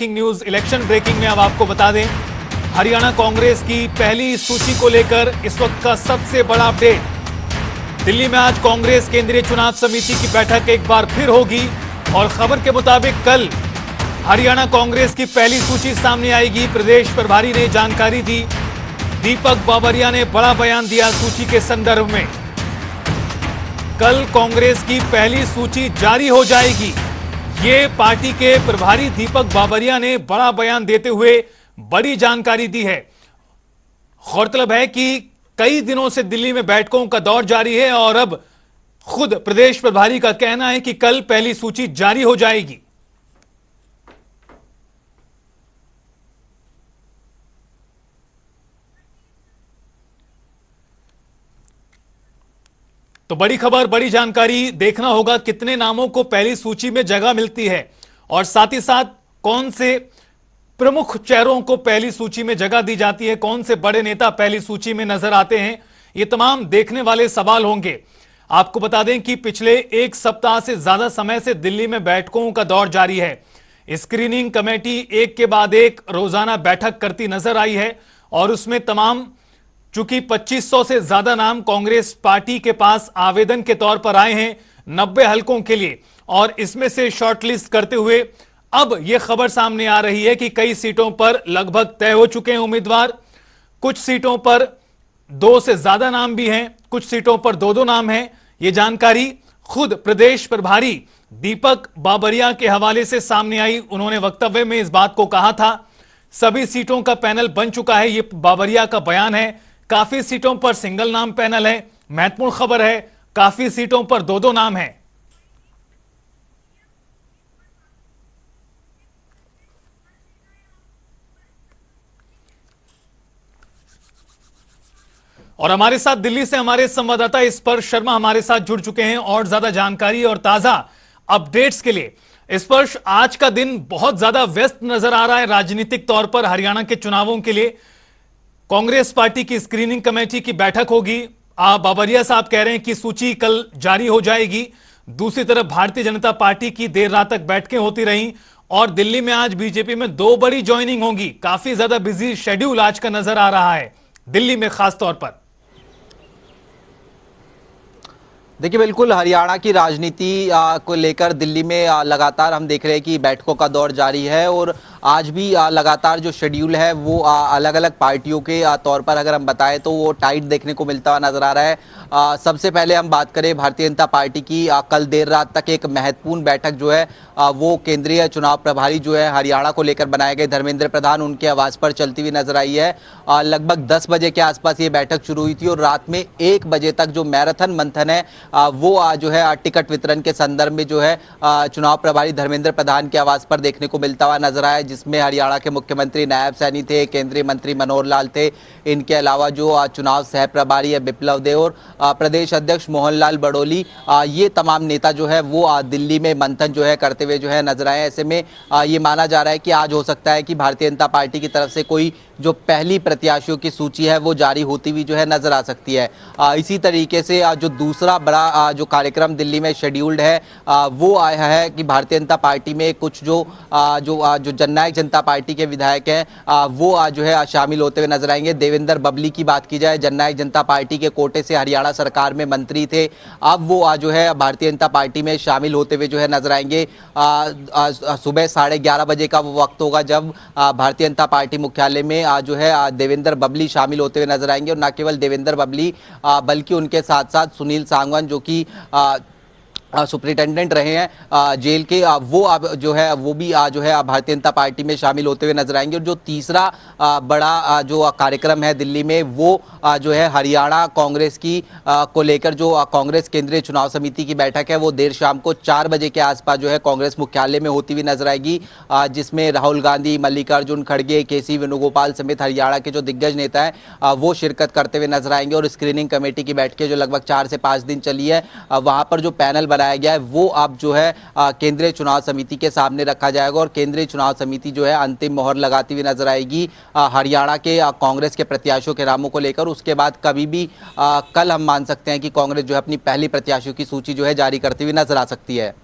Breaking news, election breaking में अब आपको बता दें, हरियाणा कांग्रेस की पहली सूची को लेकर इस वक्त का सबसे बड़ा अपडेट। दिल्ली में आज कांग्रेस केंद्रीय चुनाव समिति की बैठक एक बार फिर होगी और खबर के मुताबिक कल हरियाणा कांग्रेस की पहली सूची सामने आएगी। प्रदेश प्रभारी ने जानकारी दी, दीपक बाबरिया ने बड़ा बयान दिया सूची के संदर्भ में। कल कांग्रेस की पहली सूची जारी हो जाएगी, ये पार्टी के प्रभारी दीपक बाबरिया ने बड़ा बयान देते हुए बड़ी जानकारी दी है। गौरतलब है कि कई दिनों से दिल्ली में बैठकों का दौर जारी है और अब खुद प्रदेश प्रभारी का कहना है कि कल पहली सूची जारी हो जाएगी। तो बड़ी खबर, बड़ी जानकारी, देखना होगा कितने नामों को पहली सूची में जगह मिलती है और साथ ही साथ कौन से प्रमुख चेहरों को पहली सूची में जगह दी जाती है, कौन से बड़े नेता पहली सूची में नजर आते हैं। ये तमाम देखने वाले सवाल होंगे। आपको बता दें कि पिछले एक सप्ताह से ज्यादा समय से दिल्ली में बैठकों का दौर जारी है। स्क्रीनिंग कमेटी एक के बाद एक रोजाना बैठक करती नजर आई है और उसमें तमाम, चूंकि 2500 से ज्यादा नाम कांग्रेस पार्टी के पास आवेदन के तौर पर आए हैं 90 हलकों के लिए, और इसमें से शॉर्टलिस्ट करते हुए अब यह खबर सामने आ रही है कि कई सीटों पर लगभग तय हो चुके हैं उम्मीदवार। कुछ सीटों पर 2 से ज्यादा नाम भी हैं, कुछ सीटों पर 2-2 नाम हैं। यह जानकारी खुद प्रदेश प्रभारी दीपक बाबरिया के हवाले से सामने आई। उन्होंने वक्तव्य में इस बात को कहा था, सभी सीटों का पैनल बन चुका है। यह बाबरिया का बयान है। काफी सीटों पर सिंगल नाम पैनल है। महत्वपूर्ण खबर है, काफी सीटों पर 2-2 नाम है। और हमारे साथ दिल्ली से हमारे संवाददाता स्पर्श शर्मा हमारे साथ जुड़ चुके हैं और ज्यादा जानकारी और ताजा अपडेट्स के लिए। स्पर्श, आज का दिन बहुत ज्यादा व्यस्त नजर आ रहा है राजनीतिक तौर पर हरियाणा के चुनावों के लिए। कांग्रेस पार्टी की स्क्रीनिंग कमेटी की बैठक होगी। बाबरिया साहब कह रहे हैं कि सूची कल जारी हो जाएगी। दूसरी तरफ भारतीय जनता पार्टी की देर रात तक बैठकें होती रहीं और दिल्ली में आज बीजेपी में 2 बड़ी ज्वाइनिंग होगी। काफी ज्यादा बिजी शेड्यूल आज का नजर आ रहा है दिल्ली में खास तौर पर। देखिए, बिल्कुल हरियाणा की राजनीति को लेकर दिल्ली में लगातार हम देख रहे हैं कि बैठकों का दौर जारी है और आज भी लगातार जो शेड्यूल है वो अलग अलग पार्टियों के तौर पर अगर हम बताएं तो वो टाइट देखने को मिलता हुआ नजर आ रहा है। सबसे पहले हम बात करें भारतीय जनता पार्टी की, कल देर रात तक एक महत्वपूर्ण बैठक जो है वो केंद्रीय चुनाव प्रभारी जो है हरियाणा को लेकर बनाए गए धर्मेंद्र प्रधान, उनके आवास पर चलती हुई नजर आई है। लगभग 10 बजे के आसपास ये बैठक शुरू हुई थी और रात में 1 बजे तक जो मैराथन मंथन है वो जो है टिकट वितरण के संदर्भ में जो है चुनाव प्रभारी धर्मेंद्र प्रधान के आवास पर देखने को मिलता हुआ नजर आया, जिसमें हरियाणा के मुख्यमंत्री नायब सैनी थे, केंद्रीय मंत्री मनोहर लाल थे। इनके अलावा जो चुनाव सह प्रभारी है बिप्लब देव और प्रदेश अध्यक्ष मोहन लाल बड़ोली, ये तमाम नेता जो है वो दिल्ली में मंथन जो है करते हुए जो है नजर आए। ऐसे में ये माना जा रहा है कि आज हो सकता है कि भारतीय जनता पार्टी की तरफ से कोई जो पहली प्रत्याशियों की सूची है वो जारी होती हुई जो है नजर आ सकती है। इसी तरीके से जो दूसरा बड़ा जो कार्यक्रम दिल्ली में शेड्यूल्ड है वो आया है कि भारतीय जनता पार्टी में कुछ जो जननायक जनता पार्टी के विधायक हैं वो जो है शामिल होते हुए नजर आएंगे। देवेंद्र बबली की बात की जाए, जननायक जनता पार्टी के कोटे से हरियाणा सरकार में मंत्री थे, अब वो जो है भारतीय जनता पार्टी में शामिल होते हुए जो है नजर आएंगे। सुबह 11:30 बजे का वो वक्त होगा जब भारतीय जनता पार्टी मुख्यालय में जो है देवेंद्र बबली शामिल होते हुए नजर आएंगे। और न केवल देवेंद्र बबली बल्कि उनके साथ साथ सुनील सांगवान जो कि सुप्रिंटेंडेंट रहे हैं जेल के, वो अब जो है वो भी जो है भारतीय जनता पार्टी में शामिल होते हुए नजर आएंगे। और जो तीसरा बड़ा जो कार्यक्रम है दिल्ली में वो जो है हरियाणा कांग्रेस की को लेकर जो कांग्रेस केंद्रीय चुनाव समिति की बैठक है वो देर शाम को 4 बजे के आसपास जो है कांग्रेस मुख्यालय में होती हुई नजर आएगी, जिसमें राहुल गांधी, मल्लिकार्जुन खड़गे, केसी वेणुगोपाल समेत हरियाणा के जो दिग्गज नेता हैं वो शिरकत करते हुए नजर आएंगे। और स्क्रीनिंग कमेटी की बैठकें जो लगभग 4 से 5 दिन चली है, वहां पर जो पैनल बनाया गया है वो अब जो है केंद्रीय चुनाव समिति के सामने रखा जाएगा और केंद्रीय चुनाव समिति जो है अंतिम मोहर लगाती हुई नजर आएगी हरियाणा के कांग्रेस के प्रत्याशियों के नामों को लेकर। उसके बाद कभी भी कल हम मान सकते हैं कि कांग्रेस जो है अपनी पहली प्रत्याशियों की सूची जो है जारी करती हुई नजर आ सकती है।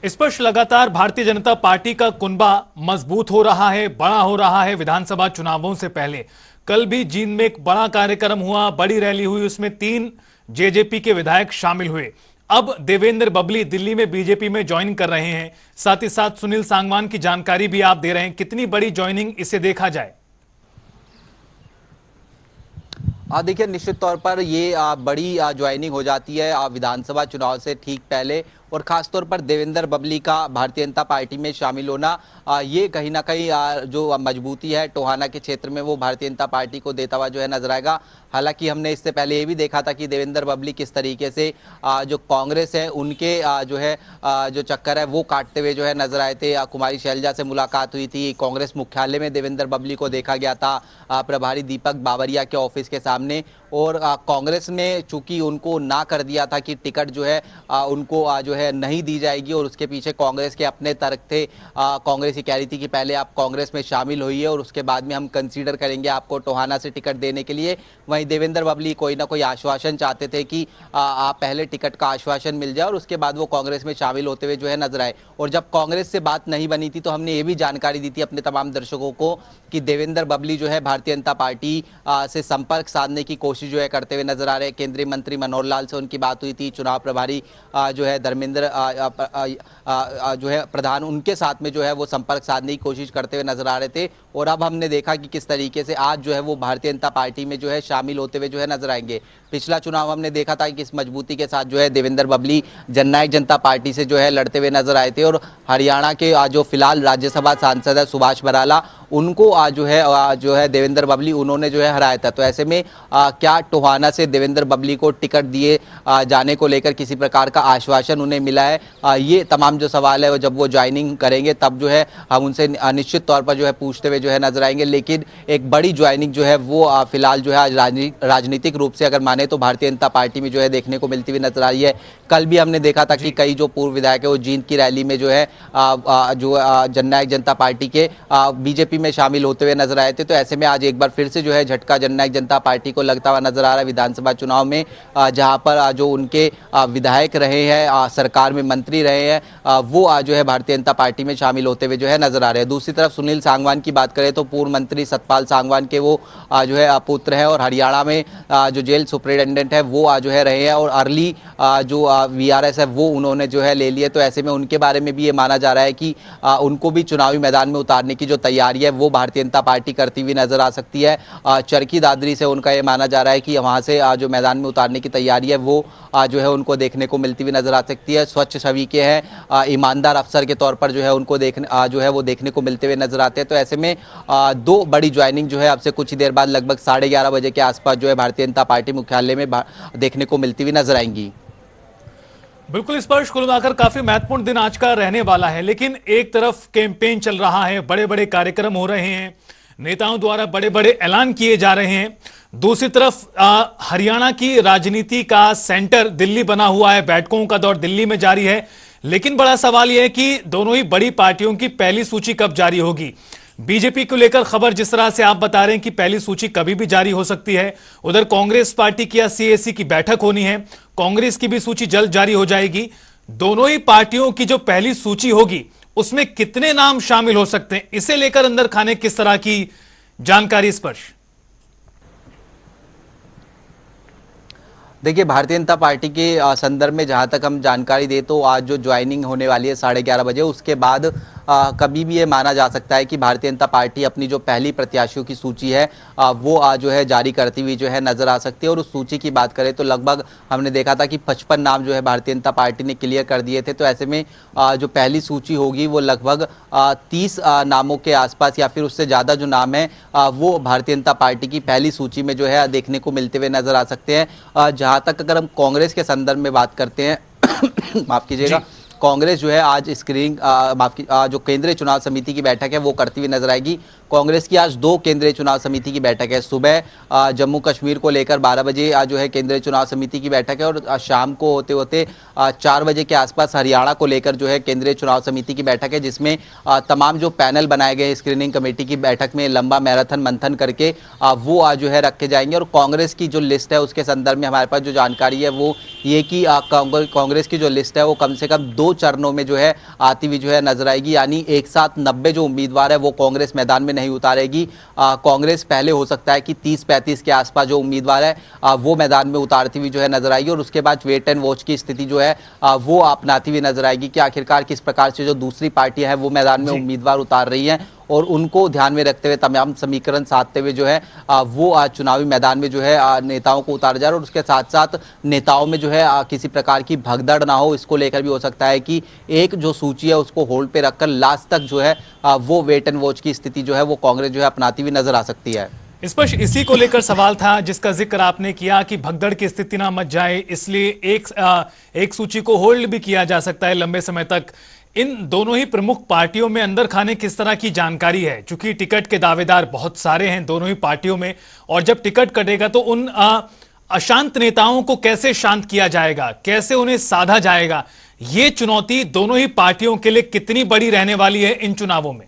स्पष्ट लगातार भारतीय जनता पार्टी का कुनबा मजबूत हो रहा है, बड़ा हो रहा है। विधानसभा चुनावों से पहले कल भी जींद में एक बड़ा कार्यक्रम हुआ, बड़ी रैली हुई, उसमें 3 जेजेपी के विधायक शामिल हुए। अब देवेंद्र बबली दिल्ली में बीजेपी में ज्वाइन कर रहे हैं, साथ ही साथ सुनील सांगवान की जानकारी भी आप दे रहे हैं। कितनी बड़ी ज्वाइनिंग इसे देखा जाए? देखिए, निश्चित तौर पर ये बड़ी ज्वाइनिंग हो जाती है विधानसभा चुनाव से ठीक पहले, और खासतौर पर देवेंद्र बबली का भारतीय जनता पार्टी में शामिल होना ये कहीं ना कहीं जो मजबूती है टोहाना के क्षेत्र में वो भारतीय जनता पार्टी को देता हुआ जो है नजर आएगा। हालांकि हमने इससे पहले ये भी देखा था कि देवेंद्र बबली किस तरीके से जो कांग्रेस है उनके जो है जो चक्कर है वो काटते हुए जो है नजर आए थे। कुमारी शैलजा से मुलाकात हुई थी, कांग्रेस मुख्यालय में देवेंद्र बबली को देखा गया था प्रभारी दीपक बावरिया के ऑफिस के सामने, और कांग्रेस ने चूंकि उनको ना कर दिया था कि टिकट जो है उनको जो है नहीं दी जाएगी, और उसके पीछे कांग्रेस के अपने तर्क थे। कांग्रेस ये कह रही थी कि पहले आप कांग्रेस में शामिल होइए और उसके बाद में हम कंसीडर करेंगे आपको टोहाना से टिकट देने के लिए। वहीं देवेंद्र बबली कोई ना कोई आश्वासन चाहते थे कि आप पहले टिकट का आश्वासन मिल जाए और उसके बाद वो कांग्रेस में शामिल होते हुए जो है नजर आए। और जब कांग्रेस से बात नहीं बनी थी तो हमने ये भी जानकारी दी थी अपने तमाम दर्शकों को कि देवेंद्र बबली जो है भारतीय जनता पार्टी से संपर्क साधने की कोशिश जो है करते हुए नजर आ रहे हैं। केंद्रीय मंत्री मनोहर लाल से उनकी बात हुई थी, चुनाव प्रभारी जो है धर्मेंद्र जो है प्रधान, उनके साथ में जो है वो संपर्क साधने की कोशिश करते हुए नजर आ रहे थे। और अब हमने देखा कि किस तरीके से आज जो है वो भारतीय जनता पार्टी में जो है शामिल होते हुए जो है नजर आएंगे। पिछला चुनाव हमने देखा था कि किस मजबूती के साथ जो है देवेंद्र बबली जननायक जनता पार्टी से जो है लड़ते हुए नजर आए थे, और हरियाणा के जो फिलहाल राज्यसभा सांसद है सुभाष बराला, उनको जो है देवेंद्र बबली उन्होंने जो है हराया था। तो ऐसे में क्या टोहाना से देवेंद्र बबली को टिकट दिए जाने को लेकर किसी प्रकार का आश्वासन उन्हें मिला है? ये तमाम जो सवाल है वो जब वो ज्वाइनिंग करेंगे तब जो है हम उनसे निश्चित तौर पर जो है पूछते हुए जो है नजर आएंगे। लेकिन एक बड़ी ज्वाइनिंग जो है वो फिलहाल जो है आज राजनीतिक रूप से अगर माने तो भारतीय जनता पार्टी में जो है देखने को मिलती हुई नजर आ रही है। कल भी हमने देखा था कि कई जो पूर्व विधायक है वो जींद की रैली में जो है जो जननायक जनता पार्टी के बीजेपी में शामिल होते हुए नजर आए थे। तो ऐसे में आज एक बार फिर से जो है झटका जननायक जनता पार्टी को लगता हुआ नजर आ रहा है विधानसभा चुनाव में, जहां पर जो उनके विधायक रहे हैं, सरकार में मंत्री रहे हैं, वो जो है भारतीय जनता पार्टी में शामिल होते हुए जो है नजर आ रहे हैं। दूसरी तरफ सुनील सांगवान की बात करें तो पूर्व मंत्री सतपाल सांगवान के वो जो है पुत्र है, और हरियाणा में जो जेल सुपरिटेंडेंट है वो जो है रहे हैं, और अर्ली जो वीआरएस है वो उन्होंने जो है ले लिए। तो ऐसे में उनके बारे में भी ये माना जा रहा है कि उनको भी चुनावी मैदान में उतारने की जो तैयारी है वो भारतीय जनता पार्टी करती हुई नजर आ सकती है। चरखी दादरी से उनका ये माना जा रहा है कि वहां से जो मैदान में उतारने की तैयारी है वो जो है उनको देखने को मिलती हुई नजर आ सकती है। स्वच्छ छवि के हैं, ईमानदार अफसर के तौर पर जो है उनको जो है वो देखने को मिलते हुए नजर आते हैं। तो ऐसे में 2 बड़ी ज्वाइनिंग जो है अब से कुछ ही देर बाद लगभग 11:30 बजे के आसपास जो है भारतीय जनता पार्टी मुख्यालय में देखने को मिलती हुई नजर आएंगी। बिल्कुल स्पष्ट, कुल मिलाकर काफी महत्वपूर्ण दिन आज का रहने वाला है। लेकिन एक तरफ कैंपेन चल रहा है, बड़े बड़े कार्यक्रम हो रहे हैं, नेताओं द्वारा बड़े बड़े ऐलान किए जा रहे हैं। दूसरी तरफ हरियाणा की राजनीति का सेंटर दिल्ली बना हुआ है, बैठकों का दौर दिल्ली में जारी है। लेकिन बड़ा सवाल यह है कि दोनों ही बड़ी पार्टियों की पहली सूची कब जारी होगी। बीजेपी को लेकर खबर जिस तरह से आप बता रहे हैं कि पहली सूची कभी भी जारी हो सकती है, उधर कांग्रेस पार्टी की या सीएसी की बैठक होनी है, कांग्रेस की भी सूची जल्द जारी हो जाएगी। दोनों ही पार्टियों की जो पहली सूची होगी उसमें कितने नाम शामिल हो सकते हैं, इसे लेकर अंदर खाने किस तरह की जानकारी स्पर्श? देखिए, भारतीय जनता पार्टी के संदर्भ में जहां तक हम जानकारी दे तो आज जो ज्वाइनिंग होने वाली है 11:30 बजे, उसके बाद कभी भी ये माना जा सकता है कि भारतीय जनता पार्टी अपनी जो पहली प्रत्याशियों की सूची है वो जो है जारी करती हुई जो है नजर आ सकती है। और उस सूची की बात करें तो लगभग हमने देखा था कि 55 नाम जो है भारतीय जनता पार्टी ने क्लियर कर दिए थे। तो ऐसे में जो पहली सूची होगी वो लगभग 30 नामों के आसपास या फिर उससे ज़्यादा जो नाम है वो भारतीय जनता पार्टी की पहली सूची में जो है देखने को मिलते हुए नजर आ सकते हैं। जहाँ तक अगर हम कांग्रेस के संदर्भ में बात करते हैं माफ कीजिएगा, कांग्रेस जो है आज स्क्रीनिंग जो केंद्रीय चुनाव समिति की बैठक है वो करती हुई नजर आएगी। कांग्रेस की आज 2 केंद्रीय चुनाव समिति की बैठक है। सुबह जम्मू कश्मीर को लेकर 12 बजे जो है केंद्रीय चुनाव समिति की बैठक है और शाम को होते होते 4 बजे के आसपास हरियाणा को लेकर जो है केंद्रीय चुनाव समिति की बैठक है, जिसमें तमाम जो पैनल बनाए गए स्क्रीनिंग कमेटी की बैठक में लंबा मैराथन मंथन करके वो आज जो है रखे जाएंगे। और कांग्रेस की जो लिस्ट है उसके संदर्भ में हमारे पास जो जानकारी है वो ये कि कांग्रेस की जो लिस्ट है वो कम से कम 2 चरणों में जो है आती हुई जो है नजर आएगी, यानी एक साथ 90 जो उम्मीदवार है वो कांग्रेस मैदान में नहीं उतारेगी। कांग्रेस पहले हो सकता है कि 30-35 के आसपास जो उम्मीदवार है वो मैदान में उतारती हुई जो है नजर आएगी और उसके बाद वेट एंड वॉच की स्थिति जो है वो अपनाती हुई नजर आएगी कि आखिरकार किस प्रकार से जो दूसरी पार्टियां हैं वो मैदान में उम्मीदवार उतार रही हैं और उनको ध्यान में रखते हुए तमाम समीकरण साधते हुए जो है वो आज चुनावी मैदान में जो है नेताओं को उतारा जा रहा है। और उसके साथ साथ नेताओं में जो है किसी प्रकार की भगदड़ ना हो, इसको लेकर भी हो सकता है कि एक जो सूची है उसको होल्ड पे रखकर लास्ट तक जो है वो वेट एंड वॉच की स्थिति जो है वो कांग्रेस जो है अपनाती हुई नजर आ सकती है। स्पष्ट इसी को लेकर सवाल था जिसका जिक्र आपने किया कि भगदड़ की स्थिति ना मच जाए, इसलिए एक सूची को होल्ड भी किया जा सकता है लंबे समय तक। इन दोनों ही प्रमुख पार्टियों में अंदर खाने किस तरह की जानकारी है, क्योंकि टिकट के दावेदार बहुत सारे हैं दोनों ही पार्टियों में, और जब टिकट कटेगा तो उन अशांत नेताओं को कैसे शांत किया जाएगा, कैसे उन्हें साधा जाएगा, ये चुनौती दोनों ही पार्टियों के लिए कितनी बड़ी रहने वाली है इन चुनावों में।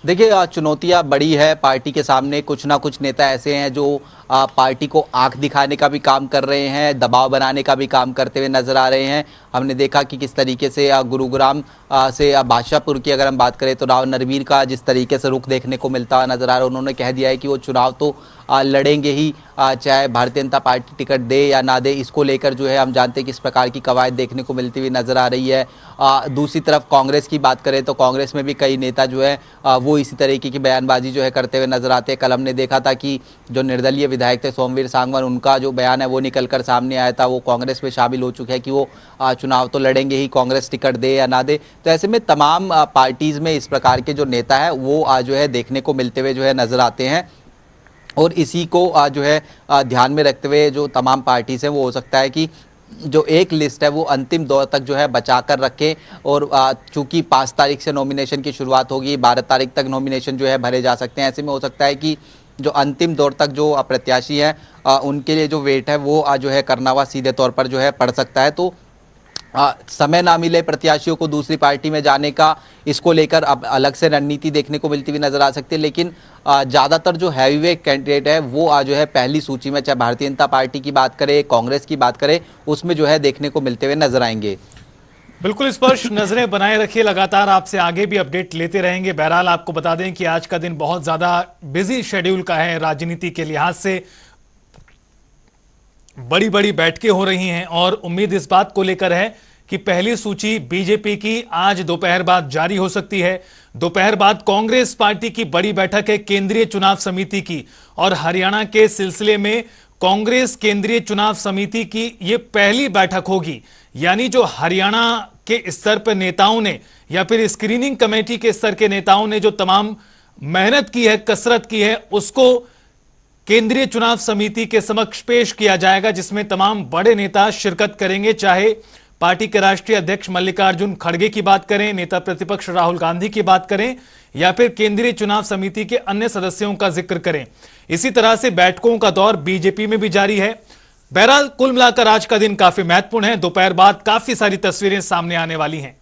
देखिए चुनौतियां बड़ी है पार्टी के सामने। कुछ ना कुछ नेता ऐसे हैं जो पार्टी को आंख दिखाने का भी काम कर रहे हैं, दबाव बनाने का भी काम करते हुए नजर आ रहे हैं। हमने देखा कि किस तरीके से गुरुग्राम से बादशाहपुर की अगर हम बात करें तो राव नरवीर का जिस तरीके से रुख देखने को मिलता हुआ नजर आ रहा है। उन्होंने कह दिया है कि वो चुनाव तो लड़ेंगे ही, चाहे भारतीय जनता पार्टी टिकट दे या ना दे। इसको लेकर जो है हम जानते हैं किस प्रकार की कवायद देखने को मिलती हुई नजर आ रही है। दूसरी तरफ कांग्रेस की बात करें तो कांग्रेस में भी कई नेता जो है वो इसी तरीके की बयानबाजी जो है करते हुए नजर आते हैं। कल हमने देखा था कि जो निर्दलीय विधायक थे सोमवीर सांगवान, उनका जो बयान है वो निकलकर सामने आया था, वो कांग्रेस में शामिल हो चुके हैं कि वो चुनाव तो लड़ेंगे ही, कांग्रेस टिकट दे या ना दे। तो ऐसे में तमाम पार्टीज में इस प्रकार के जो नेता है वो जो है देखने को मिलते हुए जो है नजर आते हैं। और इसी को जो है ध्यान में रखते हुए जो तमाम पार्टीज हैं वो हो सकता है कि जो एक लिस्ट है वो अंतिम दौर तक जो है बचा कर रखें। और चूंकि 5 तारीख से नॉमिनेशन की शुरुआत होगी, 12 तारीख तक नॉमिनेशन जो है भरे जा सकते हैं। ऐसे में हो सकता है कि जो अंतिम दौर तक जो प्रत्याशी है उनके लिए जो वेट है वो जो है करना हुआ सीधे तौर पर जो है पड़ सकता है। तो समय ना मिले प्रत्याशियों को दूसरी पार्टी में जाने का, इसको लेकर अब अलग से रणनीति देखने को मिलती हुई नजर आ सकती है। लेकिन ज़्यादातर जो हैवीवेट कैंडिडेट है वो जो है पहली सूची में, चाहे भारतीय जनता पार्टी की बात करें, कांग्रेस की बात करें, उसमें जो है देखने को मिलते हुए नजर आएंगे। बिल्कुल स्पर्श, नजरें बनाए रखिए, लगातार आपसे आगे भी अपडेट लेते रहेंगे। बहरहाल आपको बता दें कि आज का दिन बहुत ज्यादा बिजी शेड्यूल का है राजनीति के लिहाज से। बड़ी बड़ी बैठकें हो रही हैं और उम्मीद इस बात को लेकर है कि पहली सूची बीजेपी की आज दोपहर बाद जारी हो सकती है। दोपहर बाद कांग्रेस पार्टी की बड़ी बैठक है केंद्रीय चुनाव समिति की, और हरियाणा के सिलसिले में कांग्रेस केंद्रीय चुनाव समिति की यह पहली बैठक होगी। यानी जो हरियाणा के स्तर पर नेताओं ने या फिर स्क्रीनिंग कमेटी के स्तर के नेताओं ने जो तमाम मेहनत की है, कसरत की है, उसको केंद्रीय चुनाव समिति के समक्ष पेश किया जाएगा, जिसमें तमाम बड़े नेता शिरकत करेंगे। चाहे पार्टी के राष्ट्रीय अध्यक्ष मल्लिकार्जुन खड़गे की बात करें, नेता प्रतिपक्ष राहुल गांधी की बात करें, या फिर केंद्रीय चुनाव समिति के अन्य सदस्यों का जिक्र करें। इसी तरह से बैठकों का दौर बीजेपी में भी जारी है। बहरहाल कुल मिलाकर आज का दिन काफी महत्वपूर्ण है। दोपहर बाद काफी सारी तस्वीरें सामने आने वाली हैं।